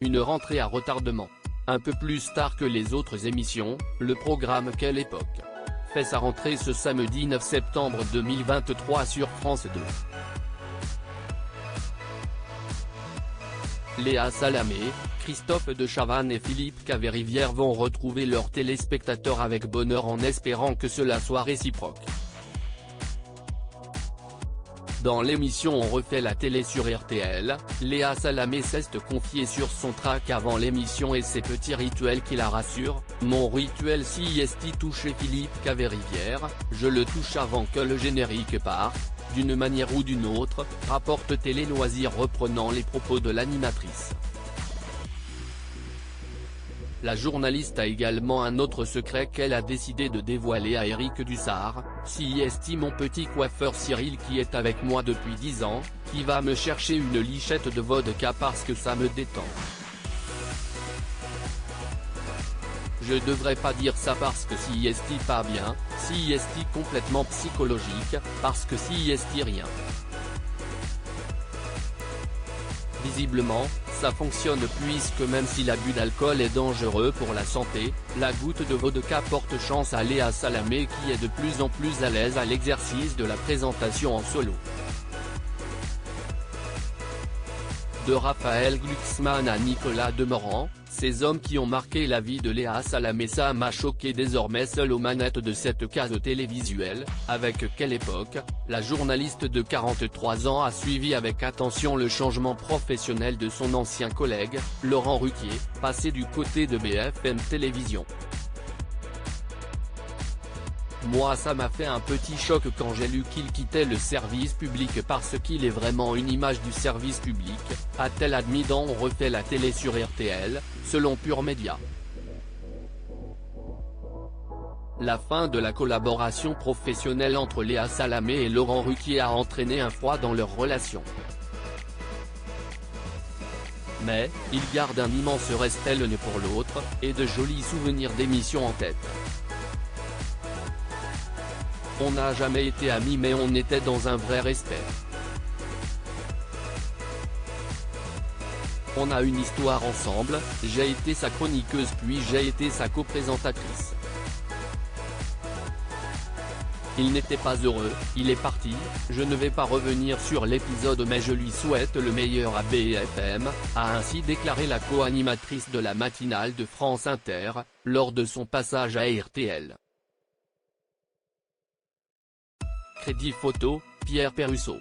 une rentrée à retardement. Un peu plus tard que les autres émissions, le programme Quelle époque fait sa rentrée ce samedi 9 septembre 2023 sur France 2. Léa Salamé, Christophe de Chavannes et Philippe Caverivière vont retrouver leurs téléspectateurs avec bonheur en espérant que cela soit réciproque. Dans l'émission On refait la télé sur RTL, Léa Salamé s'est confiée sur son track avant l'émission et ses petits rituels qui la rassurent. Mon rituel si est toucher Philippe Caverivière, je le touche avant que le générique parte, d'une manière ou d'une autre, rapporte Télé Loisirs reprenant les propos de l'animatrice. La journaliste a également un autre secret qu'elle a décidé de dévoiler à Eric Dussart, si mon petit coiffeur Cyril qui est avec moi depuis 10 ans, qui va me chercher une lichette de vodka parce que ça me détend. Je devrais pas dire ça parce que si pas bien, si complètement psychologique, parce que si rien. Visiblement, ça fonctionne puisque même si l'abus d'alcool est dangereux pour la santé, la goutte de vodka porte chance à Léa Salamé qui est de plus en plus à l'aise à l'exercice de la présentation en solo. De Raphaël Glucksmann à Nicolas Demorand, ces hommes qui ont marqué la vie de Léa Salamé, ça m'a choqué. Désormais seule aux manettes de cette case télévisuelle, avec Quelle époque, la journaliste de 43 ans a suivi avec attention le changement professionnel de son ancien collègue, Laurent Ruquier, passé du côté de BFM Télévision. Moi ça m'a fait un petit choc quand j'ai lu qu'il quittait le service public parce qu'il est vraiment une image du service public, a-t-elle admis dans On refait la télé sur RTL, selon Pure Média. La fin de la collaboration professionnelle entre Léa Salamé et Laurent Ruquier a entraîné un froid dans leur relation. Mais, ils gardent un immense respect l'un pour l'autre, et de jolis souvenirs d'émissions en tête. On n'a jamais été amis mais on était dans un vrai respect. On a une histoire ensemble, j'ai été sa chroniqueuse puis j'ai été sa co-présentatrice. Il n'était pas heureux, il est parti, je ne vais pas revenir sur l'épisode mais je lui souhaite le meilleur à BFM, a ainsi déclaré la co-animatrice de la matinale de France Inter, lors de son passage à RTL. Crédit photo, Pierre Perusseau.